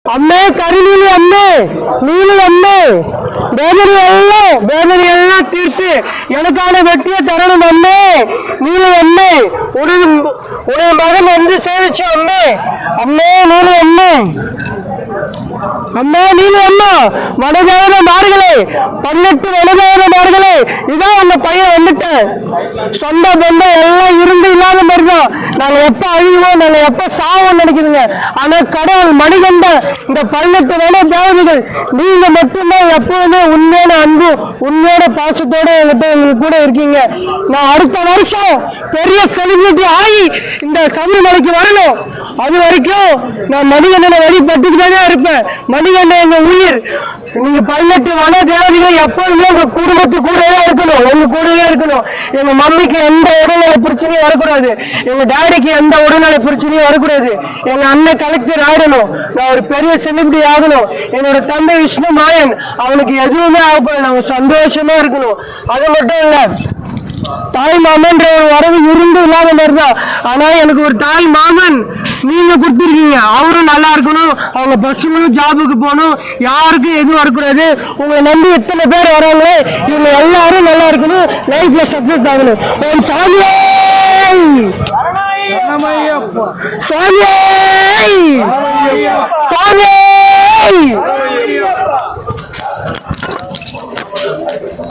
ಅಮ್ಮೆ ಕರಿನೀಲಿ ಅಮ್ಮೆ ನೀಲಿ ಅಮ್ಮೆ ಬೇದರಿ ಎಲ್ಲ ತೀರ್ಸಿ எனக்கான வெற்றியை தரணும் அம்மே நீலி அம்மே உடைய மகன் வந்து சேவிச்சு அம்மே அம்மே நீலி அம்மே அம்மா நீலி அம்மா வடகாத மார்களே 18 வடகாத மார்களே இதான் உங்க பையன் வந்துட்டேன் சொந்த பந்தம் எல்லாம் இருந்து இல்லாத மாதிரிதான் நாங்க எப்ப அழிவோம் நாங்க எப்ப சாவோம் நினைக்கிறீங்க ஆனா கடவுள் மணிகண்ட இந்த 18 வட தேவதைகள் நீங்க மட்டும்தான் எப்பவுமே உண்மையான அன்பு உண்மையான பாசத்தோட எங்களுக்கு கூட இருக்கீங்க நான் அடுத்த வருஷம் பெரிய செலிபிரிட்டி ஆகி இந்த சபரிமலைக்கு வரணும் அது வரைக்கும் நான் மணிகண்டனை வழிபட்டுக்கிட்டே இருப்பேன் மணிகண்டன் எங்க உயிர் நீங்க 18 வட தேவதைகள் எப்போதுமே உங்க குடும்பத்து கூடவே இருக்கணும் உங்க கூடவே இருக்கணும் எங்க மம்மிக்கு எந்த உடல்நல பிரச்சனையும் வரக்கூடாது எங்க டாடிக்கு எந்த உடல்நல பிரச்சனையும் வரக்கூடாது எங்க அண்ணன் கலெக்டர் ஆகணும் நான் ஒரு பெரிய செலிபிரிட்டி ஆகணும் என்னோட தம்பி விஷ்ணு மாயன் அவனுக்கு எதுவுமே ஆகக்கூடாது அவங்க சந்தோஷமா இருக்கணும் அது மட்டும் இல்ல தாய் மாமன்ற ஒரு வரவு இருந்து இல்லாத மாதிரிதான் ஆனா எனக்கு ஒரு தாய் மாமன் நீங்க கொடுத்துருக்கீங்க அவரும் நல்லா இருக்கணும் அவங்க பசங்களும் ஜாபுக்கு போகணும் யாருக்கும் எதுவும் வரக்கூடாது உங்களை நம்பி எத்தனை பேர் வராங்களே இவங்க எல்லாரும் நல்லா இருக்கணும் லைஃப்ல சக்சஸ் ஆகணும் சாமியே சாமியே சாமியே